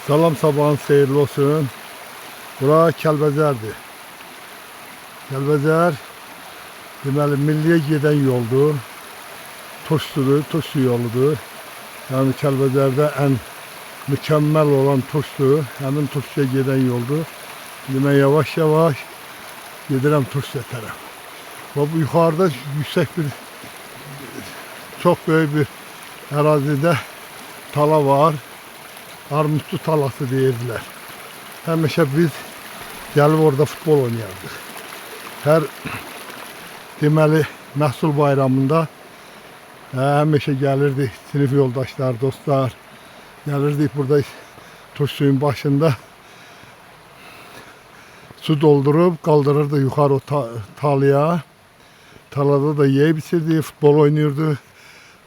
Salam, sabahın xeyirli olsun. Bura Kəlbəcərdir. Kəlbəcər deməli milliyə gedən yoldur. Turşudur, turşu yoludur. Yəni Kəlbəcərdə ən mükəmməl olan turşudur. Həmin turşuya gedən yoldur. Şimdi mən yavaş-yavaş gedirəm turşuya tərəf. Və bu yuxarıda yüksək bir, çox böyük bir ərazidə tala var. Armutlu talası deyirdiler. Həmişə biz gəlib orada futbol oynayardıq. Hər deməli məhsul bayramında həmişə gəlirdik, sinif yoldaşlar, dostlar. Gəlirdik burada turşuyun başında su doldurup kaldırırdı yukarı o talaya. Talada da yiyip içirdi, futbol oynayırdı.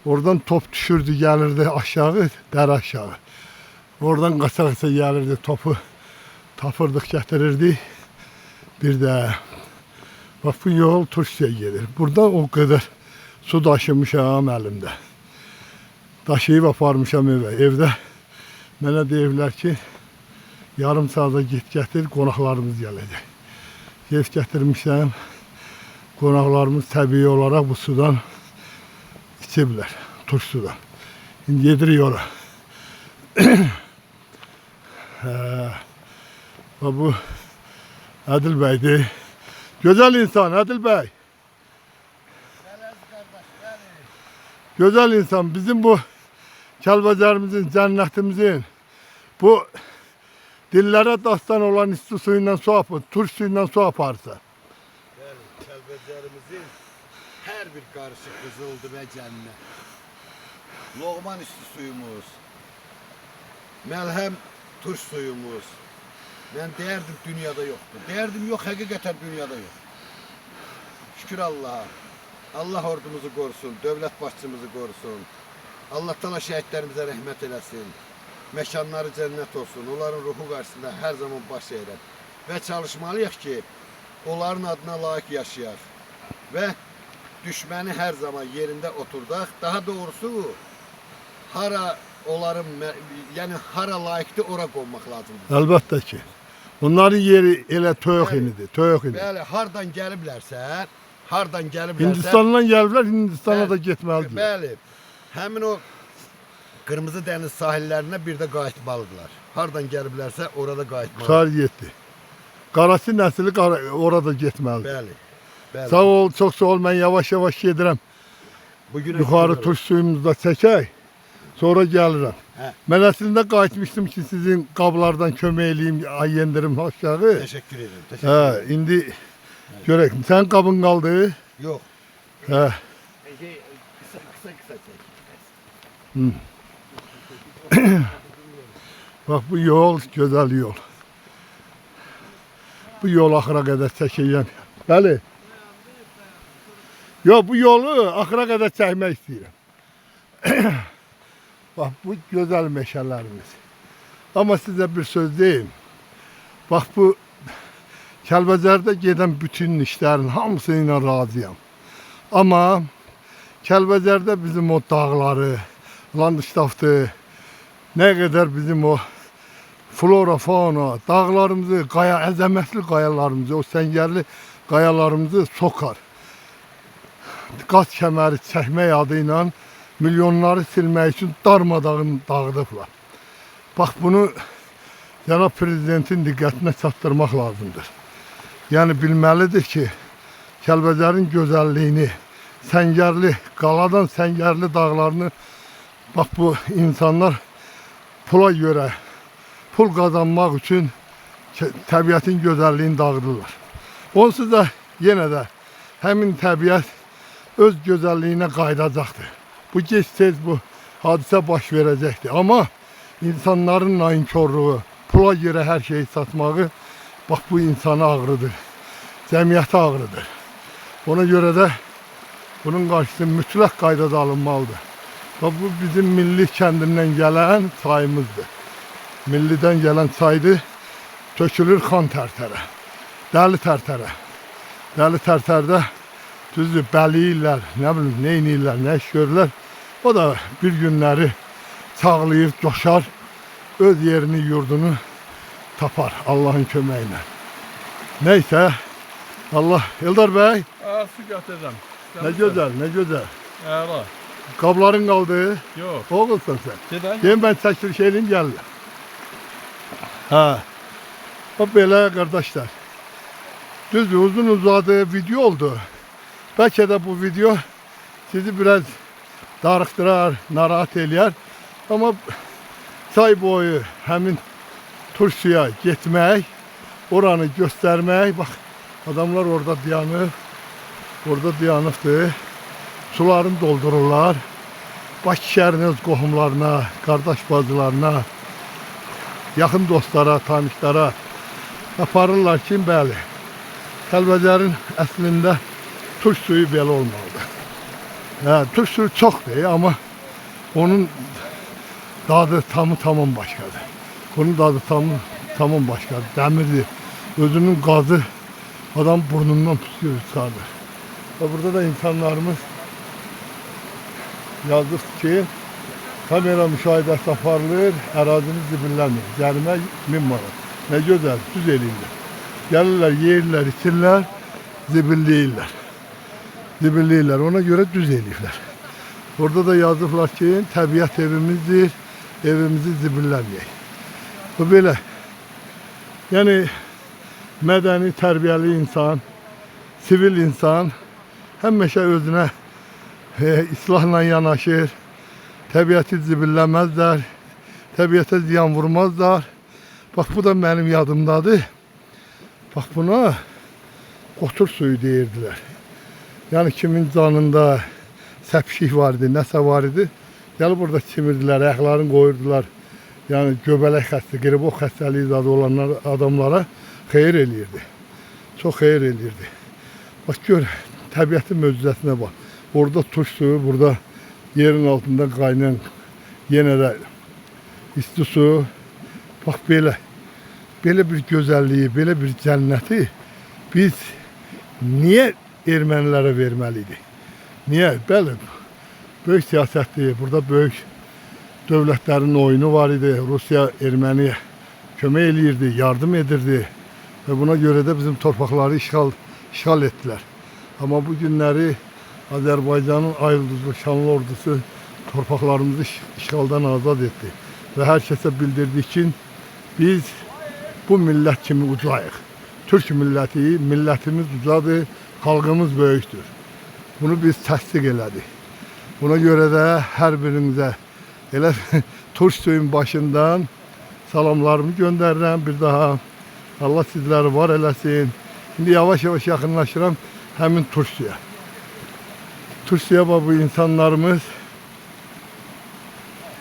Oradan top düşürdü, gelirdi aşağı, dere aşağı. Oradan qaça-qaça gəlirdi, topu tapırdıq, gətirirdik. Bir də bax bu yol Turşuya gedir. Burada o qədər su daşımışam əlimdə. Daşıyıb aparmışam evə. Evdə mənə deyirlər ki, yarım saata git gətir, qonaqlarımız gələcək. Gelib gətirmişəm. Qonaqlarımız təbii olaraq bu sudan içiblər, Turşudan. İndi gedirik ora. Bu Adil Bey'di. Güzel insan Adil Bey. Güzel insan. Bizim bu Kəlbəcərimizin, cennetimizin bu dillere dastan olan isti suyundan su apar, turş suyundan su aparsa. Yani Kəlbəcərimizin her bir karışı kızıldı ve cennet. Loğman isti suyumuz. Melhem turş suyumuz. Ben derdim dünyada yoktu. Derdim yok, hakikaten dünyada yok. Şükür Allah'a. Allah ordumuzu korusun, devlet başçımızı korusun. Allah Teala şehitlerimize rahmet eylesin. Mekanları cennet olsun. Onların ruhu karşısında her zaman baş eğer. Ve çalışmalıyız ki onların adına layık yaşayaq. Ve düşməni her zaman yerinde oturdaq. Daha doğrusu hara onların, yani hara layıqdır ora konmaq lazımdır. Əlbəttə ki. Onların yeri elə toyuq inidir, toyuq inidir. Bəli, hardan gəliblərsə, Hindistandan gəliblər, Hindistana da getməlidirlər. Bəli, həmin o Qırmızı dəniz sahillərinə bir də qayıtmalıdırlar. Hardan gəliblərsə orada qayıtmalıdırlar. Sar getdi. Qarası nəsli orada getməlidir. Bəli, bəli. Sağ ol, çox sağ ol, mən yavaş-yavaş gedirəm. Yuxarı turş suyumuzda çəkək, sonra gəlirəm. Mən əslində qayıtmışdım ki, sizin qablardan kömək eləyim, yendirim aşağı. Teşekkür ederim. Teşekkür ederim. İndi görək. Sən qabın qaldı? Yok. Hə. Kısa çek. Bax bu yol gözəl yol. Bu yol axıra qədər çəkəyəm. Bəli. Yox, bu yolu axıra qədər çəkmək istəyirəm. Bax bu gözəl meşələrimiz. Amma sizə bir söz deyim. Bax bu Kəlbəcərdə gedən bütün işlərin hamısı ilə razıyam. Amma Kəlbəcərdə bizim o dağları, landşaftı, nə qədər bizim o flora, fauna, dağlarımızı, əzəmətli qayalarımızı, o səngərli qayalarımızı sokar. Qaz kəməri çəkmək adı ilə milyonları silmək üçün darmadağın dağıdıblar. Bax bunu Cənab Prezidentin diqqətinə çatdırmaq lazımdır. Yəni bilməlidir ki, Kəlbəcərin gözəlliyini, səngərli, qaladan səngərli dağlarını bax bu insanlar pula görə, pul qazanmaq üçün təbiətin gözəlliyini dağıdırlar. Onsuz da yenə də həmin təbiət öz gözəlliyinə qayıdacaqdır. Bu gec-tez bu hadisə baş verəcəkdir. Amma insanların nainkorluğu, pula görə hər şeyi satmağı bax bu insanı ağrıdır. Cəmiyyəti ağrıdır. Ona görə də bunun qarşısı mütləq qaydada alınmalıdır. Bax bu bizim milli kəndindən gələn çayımızdır. Millidən gələn çaydır. Tökülür Xan Tərtərə, Dəli Tərtərə. Dəli Tərtərdə düzdür, bəliyirlər, nə bilim, neynirlər, nə iş görürlər. O da bir günləri çağlayır, coşar. öz yerini, yurdunu tapar Allah'ın kömeğiyle. Neyse, Allah, Eldar Bey, Su götürürüm. ne güzel, ne güzel. Əla. Kabların kaldı. Yox. Oğulsun sen. Gedək. Gelin ben çəkil şeyliyim gel. Ha. O böyle kardeşler. Düz bir uzun uzadı video oldu. Belki de bu video sizi biraz darıktırar, narahat eləyər. Ama çay boyu həmin Turşuya gitmek, oranı göstermek. Bak adamlar orada dayanıb. Orada dayanıbdır. Sularını doldururlar. Bakı şəhərinin öz qohumlarına, qardaş bacılarına, yaxın dostlara, tanışlara aparırlar ki, bəli, Kəlbəcərin əslində turş suyu belə olmalıdır. Hə, turş suyu çoxdur, amma onun dadı tamam başqadır. Bunun dadı tamam başqadır. Dəmirdir. Özünün qazı adam burnundan pusuyor, çıxardır. Ve burada da insanlarımız yazdık ki kamera müşahidəsi aparılır, əraziniz zibillenir. Gəlmək 1000 manat. Ne güzel, düz eləyirlər. Gəlirlər, yeyirlər, içirlər, zibilləyirlər. Zibilləyirlər, ona göre düz eləyirlər. Burada da yazdıqlar ki, təbiət evimizdir, evimizi zibilləməyək. Bu belə. Yəni, mədəni, tərbiyəli insan, sivil insan həmişə özünə islahla yanaşır, təbiəti zibilləməzlər, təbiətə ziyan vurmazlar. Bax, bu da mənim yadımdadır. Bax, buna qotur suyu deyirdilər. Yəni, kimin canında səpşik var idi, nəsə var idi. Gəlib burada çimirdilər, ayaqlarını qoyurdular. Yəni, göbələk xəstə, qribok xəstəliyi zadı olanlar adamlara xeyir eləyirdi. Çox xeyir eləyirdi. Bax, gör, təbiətin möcüzəsinə bax. Orada turş suyu, burada yerin altında qaynayan yenə də isti su. Bax, belə bir gözəlliyi, belə bir cənnəti biz niyə ermənilərə verməliydik? Niyə? Bəli, böyük siyasətdir. Burada böyük dövlətlərin oyunu var idi. Rusiya Erməniyə kömək eləyirdi, yardım edirdi. Və buna görə də bizim torpaqları işğal etdilər. Amma bu günləri Azərbaycanın ayıldızlı şanlı ordusu torpaqlarımızı işğaldan azad etdi. Və hər kəsə bildirdik ki, biz bu millət kimi ucayıq. Türk milləti, millətimiz ucadır, xalqımız böyükdür. Bunu biz təsdiq elədik. Buna görə də hər birinizə elə turş suyun başından salamlarımı göndərirəm bir daha. Allah sizləri var eləsin. Şimdi yavaş-yavaş yaxınlaşıram həmin turş suya. Turş suya bu insanlarımız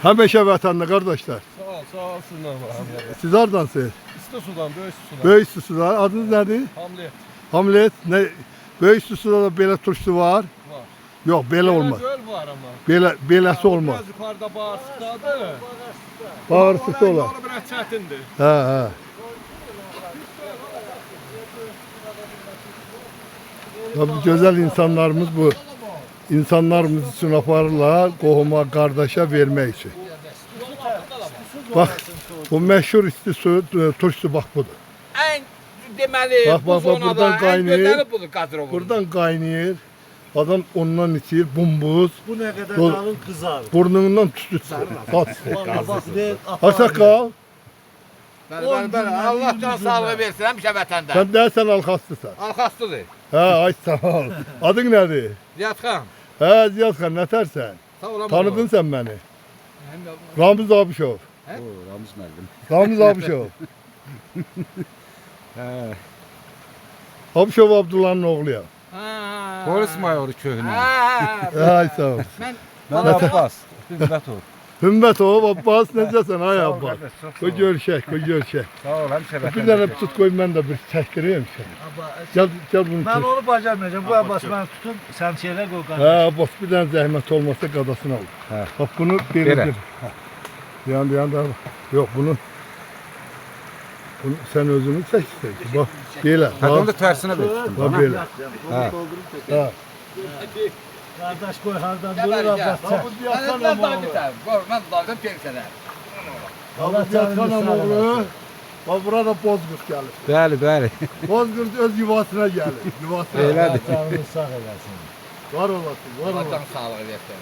həmişə vətəndə qardaşlar. Sağ ol sizdən var. Siz hardansınız? İsti sudan, böyük sudan. Böyük sudan. Adınız nədir? Hamlet. Hamlet. Ne? Böyük suda da belə turş su var. Var. Yok belə olmaz. Göl var ama. Beləsi olmaz. Biraz yukarıda bağırsıqdadır. Bağırsıqda olar. Yolu biraz çətindir. Hə. Ya bu güzel insanlarımız bu. İnsanlarımız için aparırlar, qohuma, qardaşa vermək için. Bak, bu meşhur isti su, turş su bak budur. En deməli Bak, bu bak, zonada buradan en qaynayır. gözəli budur Qadrovun. Buradan qaynayır. Adam ondan içir, bumbuz. Bu ne kadar Dol- dalın kızar. Burnundan tüstü çıxır. Vallahi bak ne Haşakal, Bəli, Allah can sağlığı versin həmişə vətəndə. sen dersen alxaslısan. Alxastıdır. Ha, ay sağ ol. Adın nedir? Ziyadxan. Ha, Ziyad xan, nətərsən? Sağ olam. Tanıdın sen beni. Ramiz Abişov. Ramiz müəllim. Ramiz Abişov. Abişov Abdullah'ın oğluyam. Polis mayoru köhnə. Ay sağ ol. Mən Abbas, Hümbətov. Hümbətov, Abbas, necəsən ay Abbas? Qoy görüşək, qoy görüşək. Sağ ol, həmişə Bir vətən. dənə tut qoy mən də bir çəkdireyim səni. Gel bunu Ben tut. onu bacarmayacağım. Bu Abbas ben tutun. Sen şeyler koy kardeşim. Ha Abbas bir dənə zəhmət olmasa qadasını al. Hə. Bak bunu Belə. bir. Yan da yok bunu sen özünü çək istəyirsən. Bak belə. Hə, onu da Bak, tərsinə ver. bak belə. Hə. Ha. Kardeş koy hardan Gəl durur bəri, gəl. Abbas sen. Mən daldım pensiyada. Allah Abi canını Yatkan sağ oğlu. olasın. Bak burada Bozkurt gelir. Bəli, bəli. Bozkurt öz yuvasına gelir. Yuvasına. Öyle. Allah canını sağ eylesin. Var olasın, var Allah olasın. can sağlığı versin.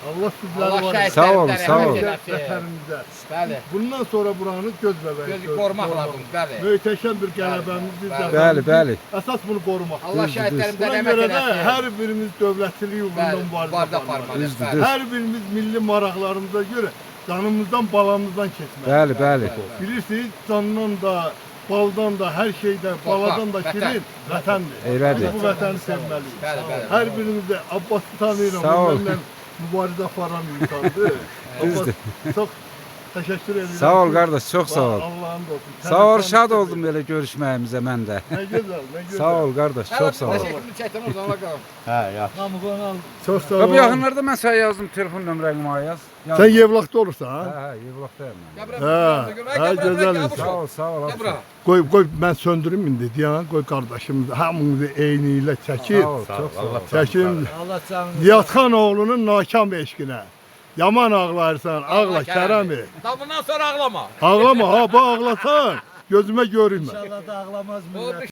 Allah sizleri Allah var. şəhidlərimizdən Sağ olun, sağ olun. Rəhbərimizdə. Bəli. Bundan sonra buranın göz bebeği. Gözü korumaq lazım. Bəli. Möhtəşəm bir qələbəmiz bizdə. Bəli, bəli. Əsas bunu qorumaq. Allah şəhidlərimizdən Buna rəhmət görə də eləsin. hər birimiz dövlətçilik uğrunda Bəli, mübarizə mübarizə aparmalıyıq. aparmalıyıq. Düzdür, Bəli. düz. Hər birimiz milli maraqlarımıza görə canımızdan, balamızdan keçməliyik. Bəli, bəli. Bilirsiniz, candan da, baldan da, hər şeydən, baladan da vətən. şirin vətəndir. Elədir. Biz bu vətəni sevməliyik. Bəli, bəli. Hər birimiz də Abbas'ı tanıyıram. Sağ ol. Onunla mübarizə aparan insandır. Abbas, çox təşəkkür edirəm. Sağ ol qardaş, çox sağ ol. Allah'ın da olsun. Sağ ol, şad oldum belə görüşməyimizə mən də. Ne güzel, ne güzel. Sağ ol qardaş, çox sağ ol. Təşəkkürünü çəkdən oradan Allah qalın. Namıqonu al. Çok sağ Ya ol. bu yaxınlarda mən sənə yazdım, telefon nömrəmi mənə yaz. Sen Yevlak'ta olursan Hə, ha? hə, Yevlaxdayım mən. Gəl bura. Ha, Gəl ha, bura, gözəl gəl insan. Sağ bura. ol, sağ ol. Gəl bura. Koy ben söndüreyim indi diyan. Koy kardeşimiz hamımızı eyniyle çekir. Sağ ol, çox sağ ol. Çekin. Allah canını Ziyadxan oğlunun nakam eşkine. Yaman ağlarsan, ağla Kərəmi. Kerem'i. Daha bundan sonra ağlama. Ağlama ha, bu ağlasan gözüme görünme. İnşallah da ağlamaz O millət.